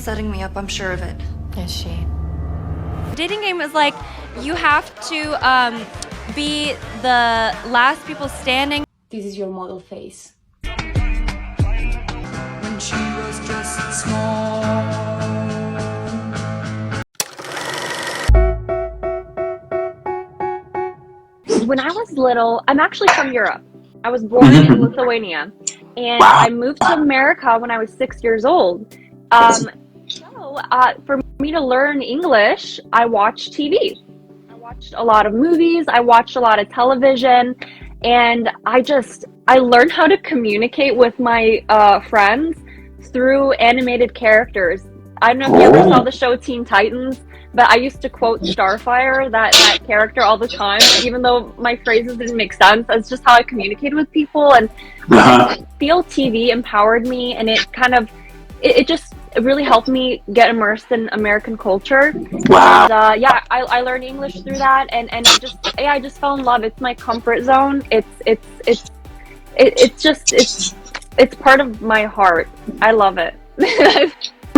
setting me up, I'm sure of it. Is she? Dating game is like you have to be the last people standing. This is your model face. When she was just small. When I was little, I'm actually from Europe. I was born in Lithuania, and I moved to America when I was 6 years old. For me to learn English, I watched TV. I watched a lot of movies. I watched a lot of television, and I learned how to communicate with my friends through animated characters. I don't know if you ever saw the show Teen Titans, but I used to quote Starfire, that character, all the time, even though my phrases didn't make sense. That's just how I communicated with people, and I feel TV empowered me, and it kind of, it really helped me get immersed in American culture. Wow. And, I learned English through that, and I just fell in love. It's my comfort zone. It's part of my heart. I love it.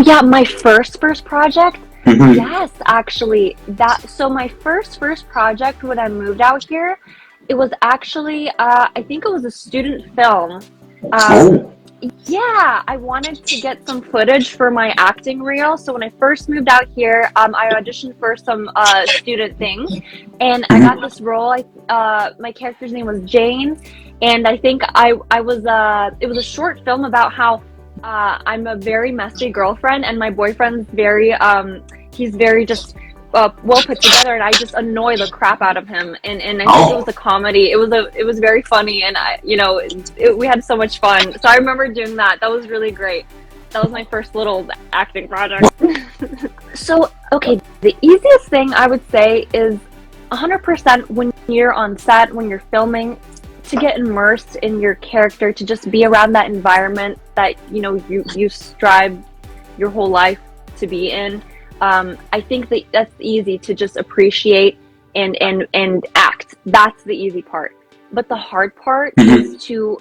Yeah, my first project. Yes, actually, so my first project when I moved out here, it was actually I think it was a student film. Yeah, I wanted to get some footage for my acting reel. So when I first moved out here, I auditioned for some student things, and I got this role. My character's name was Jane, and I think it was a short film about how I'm a very messy girlfriend, and my boyfriend's he's very just well put together, and I just annoy the crap out of him. And I think it was a comedy. It was very funny, and we had so much fun. So I remember doing that. That was really great. That was my first little acting project. So, okay, the easiest thing I would say is 100% when you're on set, when you're filming, to get immersed in your character, to just be around that environment that you strive your whole life to be in. I think that's easy to just appreciate and act. That's the easy part. But the hard part is to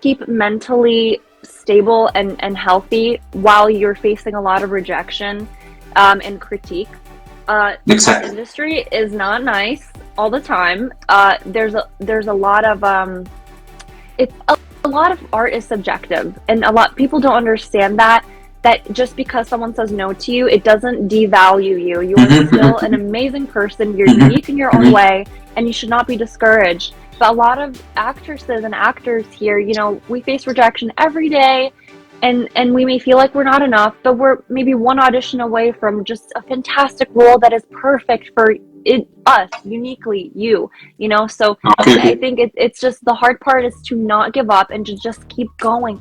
keep mentally stable and healthy while you're facing a lot of rejection and critique. This industry is not nice all the time. There's a lot of a lot of art is subjective, and people don't understand that just because someone says no to you, it doesn't devalue you. You are still an amazing person. You're unique in your own way, and you should not be discouraged. But a lot of actresses and actors here, we face rejection every day, and we may feel like we're not enough, but we're maybe one audition away from just a fantastic role that is perfect for us, uniquely you. So I think it's just, the hard part is to not give up and to just keep going.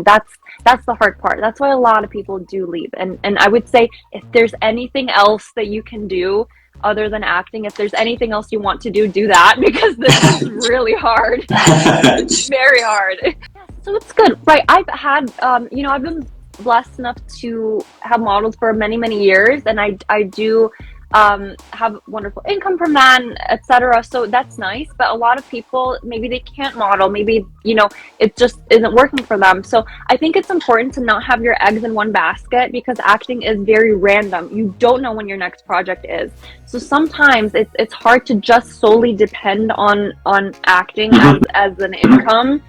That's the hard part. That's why a lot of people do leave. And I would say, if there's anything else that you can do other than acting, if there's anything else you want to do that, because this is really hard. It's very hard. So it's good, right? I've had I've been blessed enough to have modeled for many, many years, and I do have wonderful income from that, etc. So that's nice. But a lot of people, maybe they can't model, maybe it just isn't working for them. So I think it's important to not have your eggs in one basket, because acting is very random. You don't know when your next project is. So sometimes it's hard to just solely depend on acting as an income.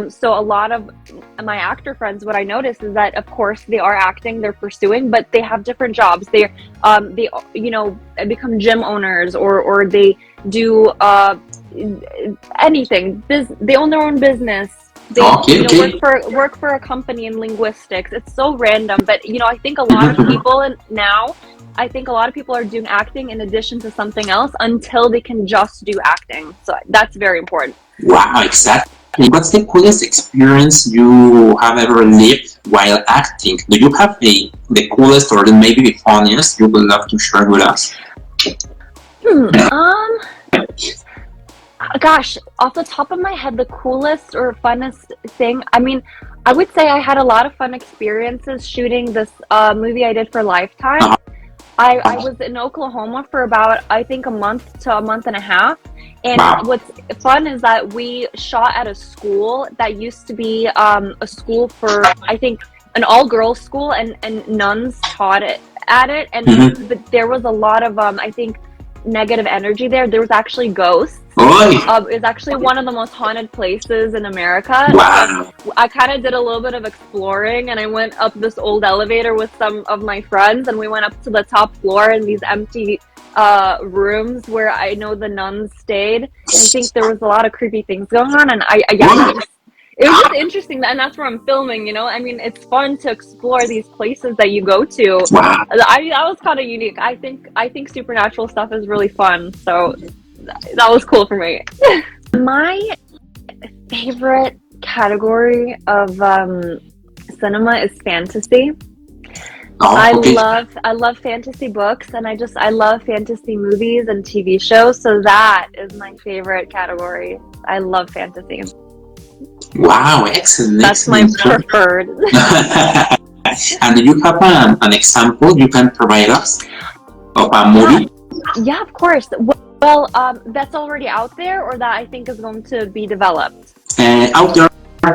So a lot of my actor friends, what I notice is that, of course, they are acting, they're pursuing, but they have different jobs. They become gym owners, or they do anything. They own their own business. They work for a company in linguistics. It's so random, but I think a lot of people are doing acting in addition to something else until they can just do acting. So that's very important. Wow, exactly. What's the coolest experience you have ever lived while acting? Do you have the coolest, or maybe the funniest, you would love to share with us? Gosh, off the top of my head, the coolest or funnest thing, I would say I had a lot of fun experiences shooting this movie I did for Lifetime. I was in Oklahoma for about, I think, a month to a month and a half, And Wow. what's fun is that we shot at a school that used to be a school for, I think, an all-girls school, and nuns taught it at it. And Mhm. but there was a lot of, I think, negative energy there. There was actually ghosts. Oy. It's actually one of the most haunted places in America. Wow. So I kind of did a little bit of exploring, and I went up this old elevator with some of my friends, and we went up to the top floor in these empty rooms where I know the nuns stayed. And I think there was a lot of creepy things going on, and it was just interesting, and that's where I'm filming, you know? I mean, it's fun to explore these places that you go to. Wow. That was kind of unique. I think supernatural stuff is really fun, so that was cool for me. My favorite category of cinema is fantasy. Oh, okay. I love fantasy books, and I love fantasy movies and TV shows, so that is my favorite category. I love fantasy. Wow, excellent. That's my preferred. And do you have an example you can provide us of a movie? Yeah, of course. Well, that's already out there, or that I think is going to be developed? Out there,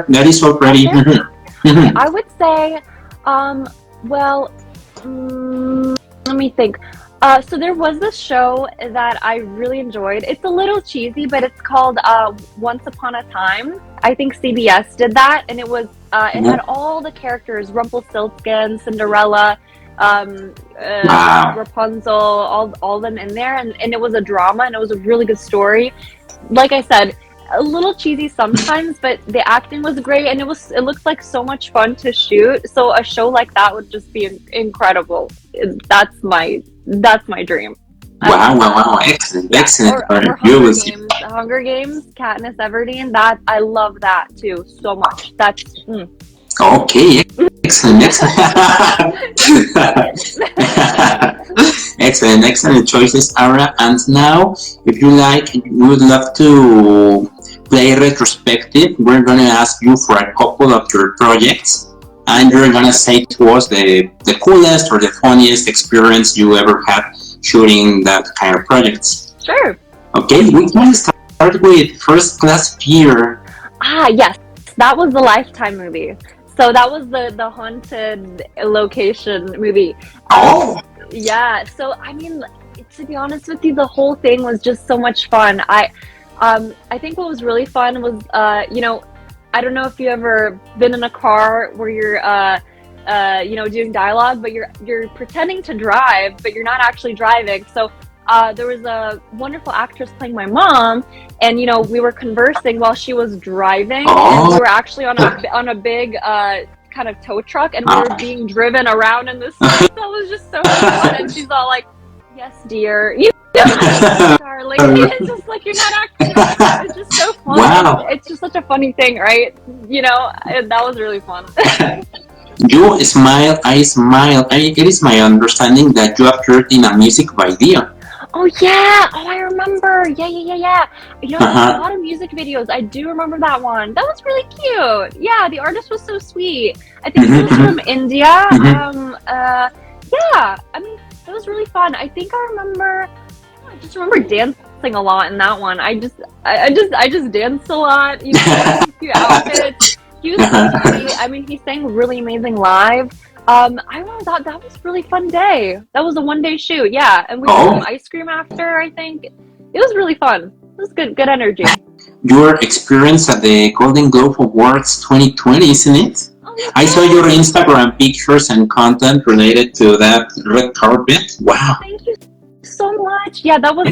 that is already. Okay, I would say, well, let me think. So there was this show that I really enjoyed. It's a little cheesy, but it's called Once Upon a Time. I think CBS did that, and it was it had all the characters: Rumpelstiltskin, Cinderella, Wow. Rapunzel, all them in there, and it was a drama, and it was a really good story. Like I said, a little cheesy sometimes, but the acting was great, and it looked like so much fun to shoot. So a show like that would just be incredible. That's my dream. Wow. Excellent. Or Hunger Games, Katniss Everdeen. That I love that too so much. That's Okay, excellent. Excellent choices, Ara. And now, if you like, we would love to play retrospective. We're going to ask you for a couple of your projects, and you're going to say to us the coolest or the funniest experience you ever had shooting that kind of projects. Sure. Okay, we can start with First Class Fear. Yes, that was the Lifetime movie. So that was the haunted location movie. Oh. Yeah. So I mean, to be honest with you, the whole thing was just so much fun. I think what was really fun was you know, I don't know if you ever been in a car where you're you know, doing dialogue, but you're pretending to drive, but you're not actually driving. So there was a wonderful actress playing my mom, and you know, we were conversing while she was driving, and we were actually on a big kind of tow truck, and we were being driven around in this. That was just so fun, and she's all like, "Yes, dear," you know, darling. It's just like you're not actually. It's just so fun. Wow. It's just such a funny thing, right? You know, that was really fun. You smile, I smile. It is my understanding that you appeared in a music video. Oh yeah! Oh, I remember. Yeah. You know, a lot of music videos. I do remember that one. That was really cute. Yeah, the artist was so sweet. I think he was from India. Yeah. I mean, it was really fun. I think I just remember dancing a lot in that one. I just danced a lot. You know, cute outfits. He was so sweet. I mean, he sang really amazing live. I remember that was a really fun day. That was a one-day shoot, yeah. And we had some ice cream after, I think. It was really fun. It was good energy. Your experience at the Golden Globe Awards 2020, isn't it? Oh, yeah. I saw your Instagram pictures and content related to that red carpet. Wow. Thank you so much. Yeah, that was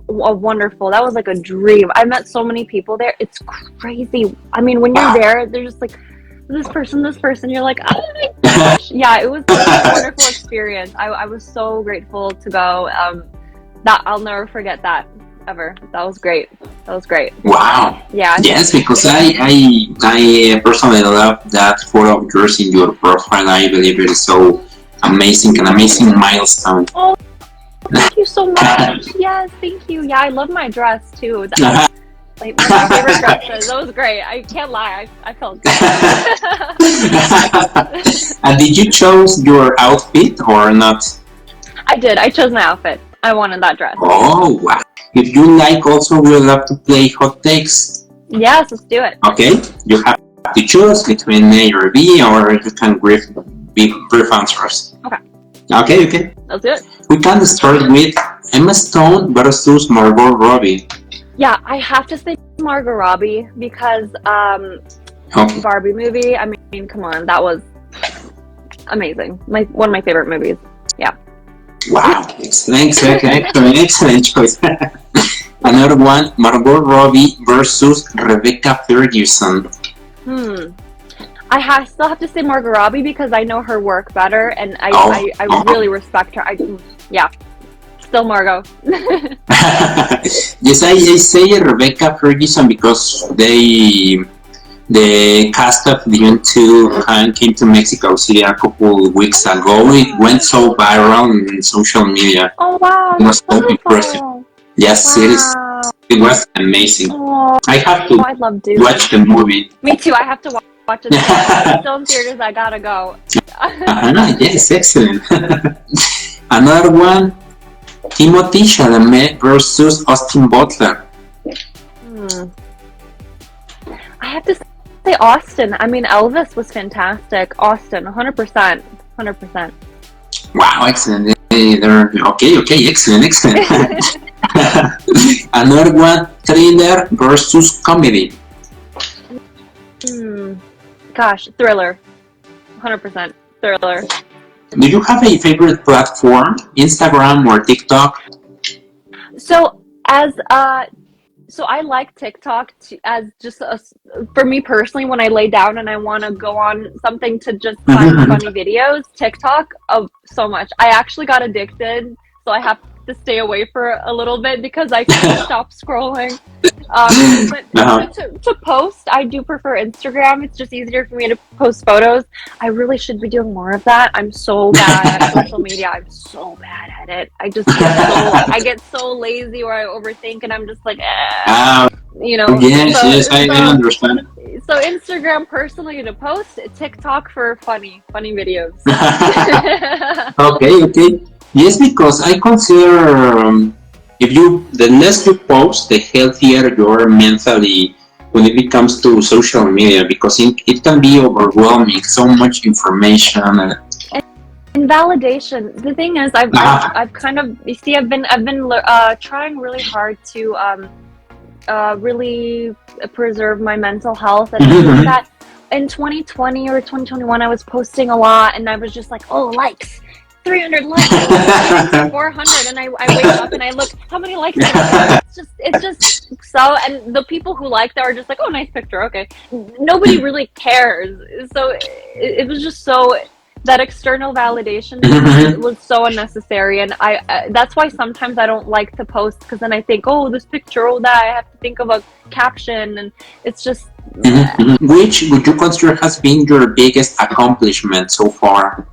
wonderful. That was like a dream. I met so many people there. It's crazy. I mean, when you're there, they're just like, this person, you're like, oh my gosh. Yeah, it was a wonderful experience. I was so grateful to go. That I'll never forget that ever. That was great. Wow. Yeah. Yes, because I personally love that photo of yours in your profile. I believe it is so amazing, an amazing milestone. Oh, thank you so much. Yes, thank you. Yeah, I love my dress too. Like my favorite dresses. That was great. I can't lie. I felt good. And did you choose your outfit or not? I did. I chose my outfit. I wanted that dress. Oh, wow. If you like, also we'll love to play hot takes. Yes, let's do it. Okay, you have to choose between A or B, or you can be brief answers. Okay. Okay. Let's do it. We can start with Emma Stone versus Margot Robbie. Yeah, I have to say Margot Robbie because Okay. Barbie movie. I mean, come on, that was amazing. One of my favorite movies. Yeah. Wow, excellent choice. Another one, Margot Robbie versus Rebecca Ferguson. I still have to say Margot Robbie because I know her work better, and I really respect her. Still Margot. Yes, I say Rebecca Ferguson because the cast of the Untitled came to Mexico City a couple of weeks ago. It went so viral in social media. Oh wow! It was so impressive. Yes, wow. It was amazing. Oh, I have to I love Dune. watch the movie. Me too. I have to watch it. It's still in theaters. I gotta go. Yes, excellent. Another one, Timothée Chalamet versus Austin Butler. I have to say Austin. I mean, Elvis was fantastic. Austin, 100%. 100%. Wow, excellent. Okay, excellent. Another one, thriller versus comedy. Gosh, thriller. 100% thriller. Do you have a favorite platform, Instagram or TikTok? So I like TikTok as just for me personally, when I lay down and I want to go on something to just find funny videos, TikTok so much. I actually got addicted, so I have to stay away for a little bit because I can't stop scrolling. But to post, I do prefer Instagram. It's just easier for me to post photos. I really should be doing more of that. I'm so bad at social media. I'm so bad at it. I get so lazy or I overthink and I'm just like, you know. Yes, I understand. So Instagram personally to post, TikTok for funny videos. Okay. Yes, because I consider the less you post, the healthier you are mentally when it comes to social media, because it can be overwhelming, so much information. And validation. The thing is, I've kind of, you see, I've been trying really hard to really preserve my mental health, and I think that in 2020 or 2021 I was posting a lot and I was just like, oh, likes, 300 likes, 400, and I wake up and I look, how many likes did I get? It's just so, and the people who like that are just like, oh, nice picture, okay. Nobody really cares. So it was just so, that external validation was so unnecessary, and I that's why sometimes I don't like to post, because then I think, oh, this picture, oh, that, I have to think of a caption, and it's just Which would you consider has been your biggest accomplishment so far?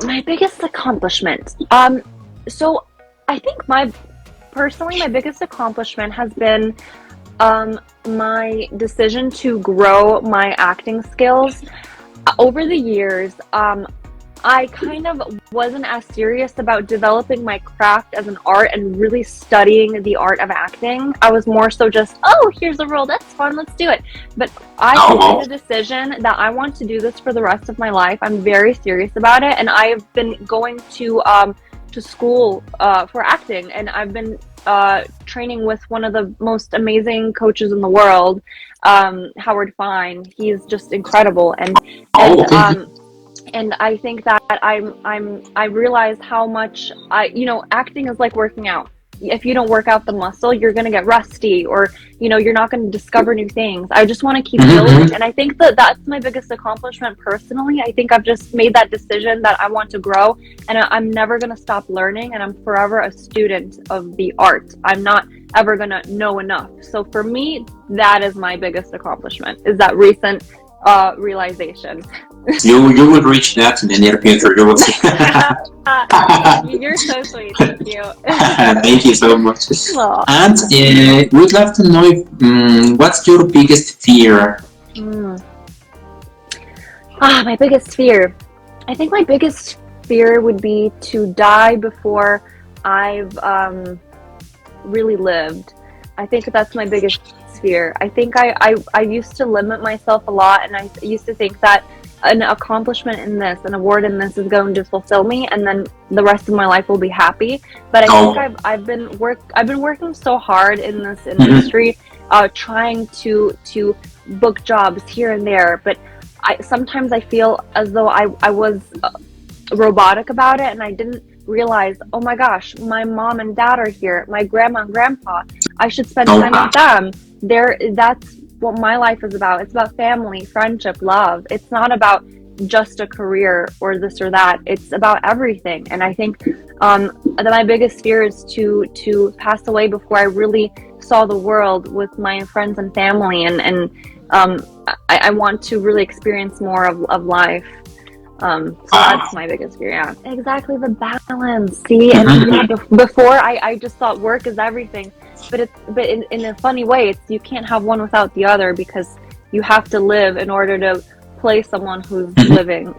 My biggest accomplishment. So I think my biggest accomplishment has been my decision to grow my acting skills. Over the years, I kind of wasn't as serious about developing my craft as an art and really studying the art of acting. I was more so just, oh, here's a role, that's fun, let's do it. But I made a decision that I want to do this for the rest of my life. I'm very serious about it, and I've been going to school for acting, and I've been training with one of the most amazing coaches in the world, Howard Fine. He's just incredible, and I think that I realize how much acting is like working out. If you don't work out the muscle, you're going to get rusty, or you're not going to discover new things. I just want to keep building, and I think that that's my biggest accomplishment personally. I think I've just made that decision that I want to grow, and I'm never going to stop learning, and I'm forever a student of the art. I'm not ever going to know enough. So for me, that is my biggest accomplishment, is that recent realization. You will reach that in the near future. You will see. You're so sweet. Thank you. Thank you so much. Aww. And we'd love to know what's your biggest fear? My biggest fear. I think my biggest fear would be to die before I've really lived. I think that's my biggest fear. I think I used to limit myself a lot, and I used to think that an accomplishment in this, an award in this, is going to fulfill me, and then the rest of my life will be happy. But I think I've been working so hard in this industry, trying to book jobs here and there. But sometimes I feel as though I was robotic about it, and I didn't realize, oh my gosh, my mom and dad are here, my grandma and grandpa, I should spend time with them. That's what my life is about. It's about family, friendship, love. It's not about just a career or this or that. It's about everything. And I think that my biggest fear is to pass away before I really saw the world with my friends and family, and I want to really experience more of life. So that's my biggest fear. Yeah, exactly, the balance. See, and before I just thought work is everything, but in a funny way, it's you can't have one without the other, because you have to live in order to play someone who's living.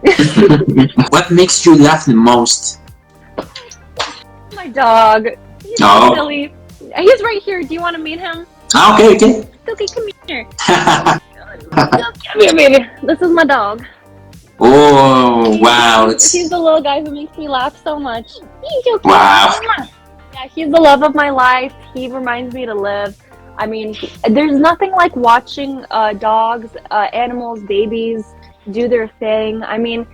What makes you laugh the most? My dog. He's so silly. He's right here. Do you want to meet him? Okay. Okay, come here. Come here, baby. This is my dog. Oh, wow. He's the little guy who makes me laugh so much. Wow. Yeah, he's the love of my life. He reminds me to live. I mean, there's nothing like watching dogs, animals, babies do their thing. I mean,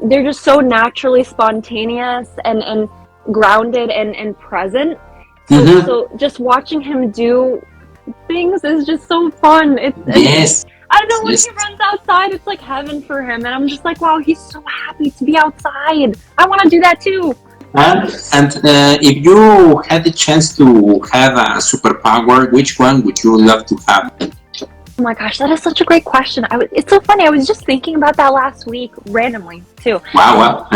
they're just so naturally spontaneous and grounded and present. So just watching him do things is just so fun. Yes. I don't know, when he runs outside, it's like heaven for him. And I'm just like, wow, he's so happy to be outside. I want to do that too. And if you had the chance to have a superpower, which one would you love to have? Oh my gosh, that is such a great question. It's so funny. I was just thinking about that last week, randomly too. Wow.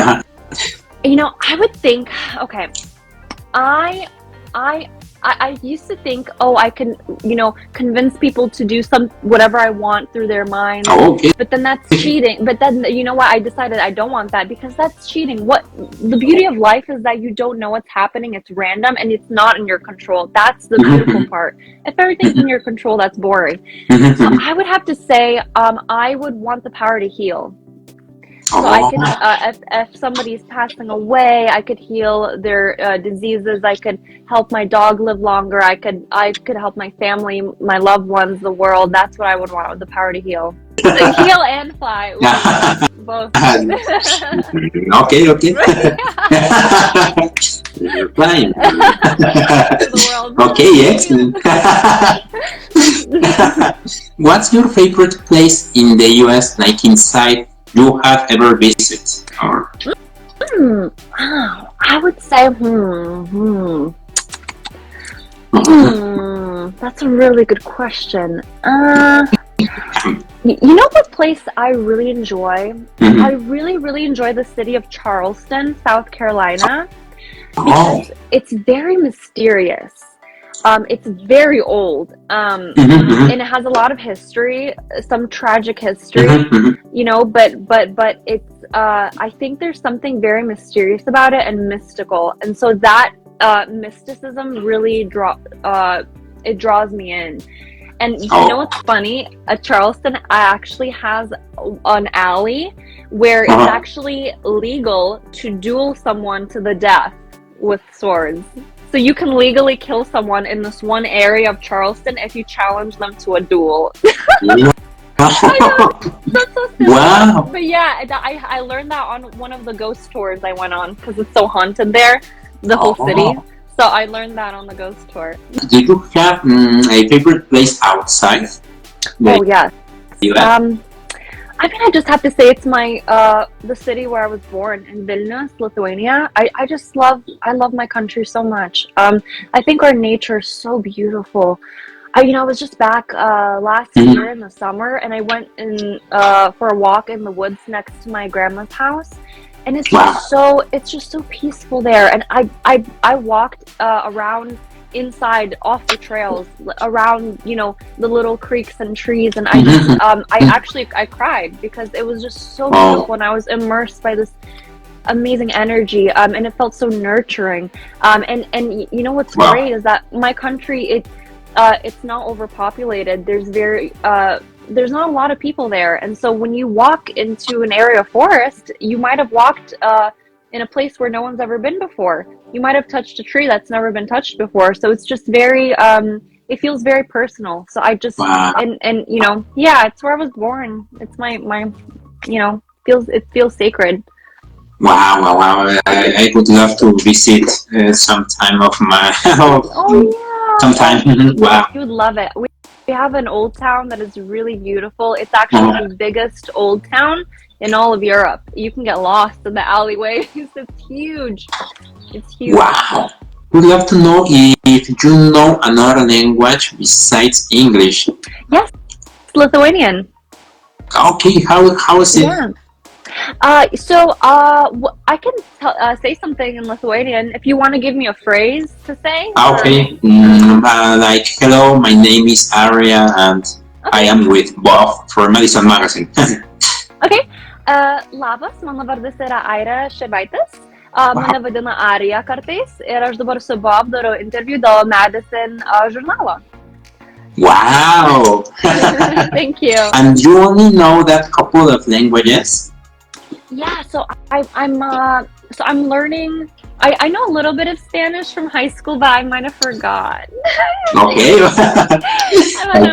You know, I would think, okay, I used to think, oh, I can, convince people to do whatever I want through their mind. Okay. But then that's cheating. But then, you know what? I decided I don't want that, because that's cheating. What the beauty of life is that you don't know what's happening. It's random and it's not in your control. That's the beautiful part. If everything's in your control, that's boring. So I would have to say, I would want the power to heal. So I could, if somebody's passing away, I could heal their diseases. I could help my dog live longer. I could help my family, my loved ones, the world. That's what I would want, the power to heal. Heal and fly. Both. Okay. You're flying. Okay, excellent. What's your favorite place in the US, like inside, you have ever visited? Or I would say that's a really good question. You know what place I really enjoy? I really enjoy the city of Charleston, South Carolina, because it's very mysterious. It's very old, and it has a lot of history, some tragic history, but it's, I think there's something very mysterious about it and mystical. And so that, mysticism really draws me in. And you know what's funny? Charleston actually has an alley where it's actually legal to duel someone to the death with swords. So you can legally kill someone in this one area of Charleston if you challenge them to a duel. I know, that's so silly. Wow. But yeah, I learned that on one of the ghost tours I went on, because it's so haunted there, the whole city. So I learned that on the ghost tour. Do you have a favorite place outside? Oh, yes. I mean, I just have to say it's my the city where I was born, in Vilnius, Lithuania. I love my country so much. I think our nature is so beautiful. I was just back last year in the summer, and I went in for a walk in the woods next to my grandma's house, and it's just so peaceful there. And I walked around inside, off the trails, around the little creeks and trees, and I just I cried, because it was just so beautiful, and I was immersed by this amazing energy, and it felt so nurturing. And you know what's Wow. great is that my country, it's not overpopulated. There's not a lot of people there, and so when you walk into an area of forest, you might have walked in a place where no one's ever been before. You might have touched a tree that's never been touched before. So it's just very, it feels very personal. So I just, Wow. and you know, yeah, it's where I was born. It's my, you know, it feels sacred. Wow. I would love to visit sometime of my Oh yeah. sometime. Wow. You would love it. We have an old town that is really beautiful. It's actually the biggest old town in all of Europe. You can get lost in the alleyways. It's huge. It's huge. Wow. Would love to know if you know another language besides English. Yes, it's Lithuanian. Okay, how is it? Yeah. I can say something in Lithuanian if you want to give me a phrase to say. Okay, like hello, my name is Aria, and I am with Bob for Madison magazine. Okay. Labas, mano vardas yra ARIA SIRVAITIS. Mane vadina ARIA kartais ir aš dabar su Bob darau interviu dėl Madison žurnalo. Wow! Thank you. And you only know that couple of languages? Yeah, so I'm learning. I know a little bit of Spanish from high school, but I might have forgot. Okay.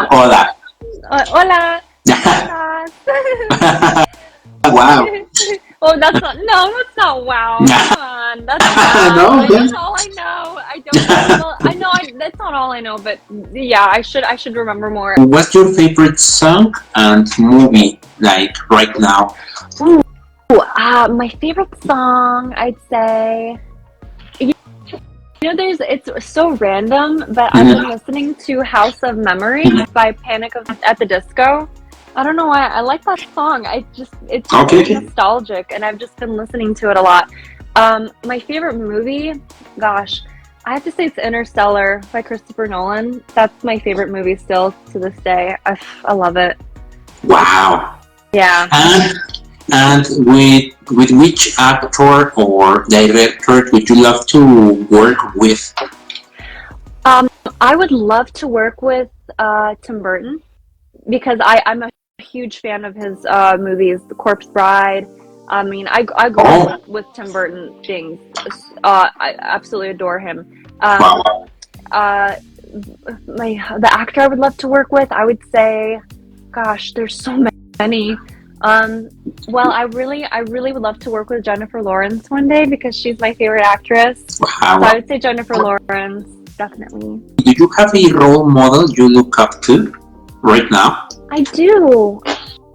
Hola. Hola. Wow. Oh, that's not. No, that's not. Wow. Come on, that's wow. No, That's all I know. I don't. Well, I know. That's not all I know, but yeah, I should remember more. What's your favorite song and movie, like right now? Ooh, my favorite song, I'd say. You know, it's so random, but I've been listening to House of Memories by Panic at the Disco. I don't know why I like that song. It's Okay. nostalgic, and I've just been listening to it a lot. My favorite movie, gosh, I have to say it's Interstellar by Christopher Nolan. That's my favorite movie still to this day. I love it. Wow. Yeah. And with which actor or director would you love to work with? I would love to work with Tim Burton because I'm a huge fan of his movies, The Corpse Bride. I mean, I grew up with Tim Burton things. I absolutely adore him. Wow. The actor I would love to work with, I would say, gosh, there's so many. Well, I really would love to work with Jennifer Lawrence one day because she's my favorite actress. Wow. So I would say Jennifer Lawrence, definitely. Do you have a role model you look up to right now? I do.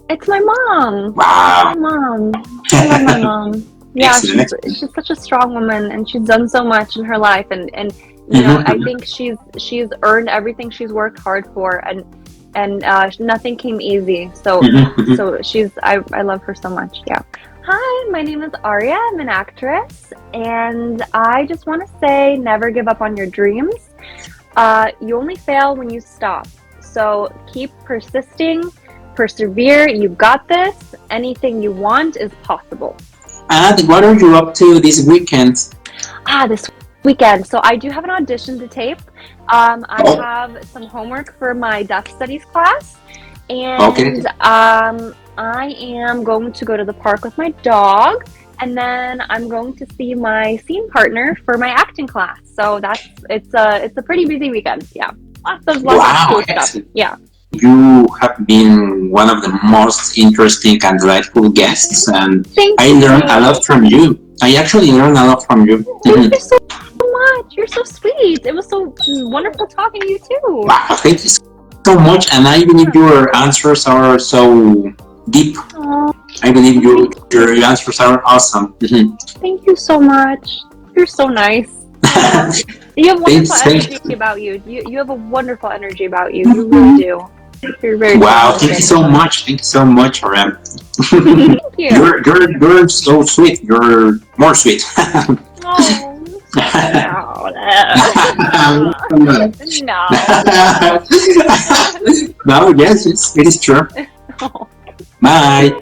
It's my mom. Wow. My mom. I love my mom. Yeah, she's such a strong woman, and she's done so much in her life, and you know, I think she's earned everything she's worked hard for, and nothing came easy. So I love her so much. Yeah. Hi, my name is Aria. I'm an actress, and I just want to say, never give up on your dreams. You only fail when you stop. So keep persisting, persevere. You got this. Anything you want is possible. And what are you up to this weekend? This weekend. So I do have an audition to tape. I have some homework for my deaf studies class, and I am going to go to the park with my dog, and then I'm going to see my scene partner for my acting class. So it's a pretty busy weekend. Yeah, lots of cool stuff. Yeah. You have been one of the most interesting and delightful guests, and I learned a lot from you. I actually learned a lot from you. Thank you so much. You're so sweet. It was so wonderful talking to you too. Wow, thank you so much, and I believe your answers are so deep. Aww. I believe your answers are awesome. Thank you so much. You're so nice. You have wonderful energy about you. You have a wonderful energy about you. You really do. You're very wow. Thank you so much. Thank you so much, Rem. Thank you. You're so sweet. You're more sweet. Oh. No. No, yes, it is true. Bye.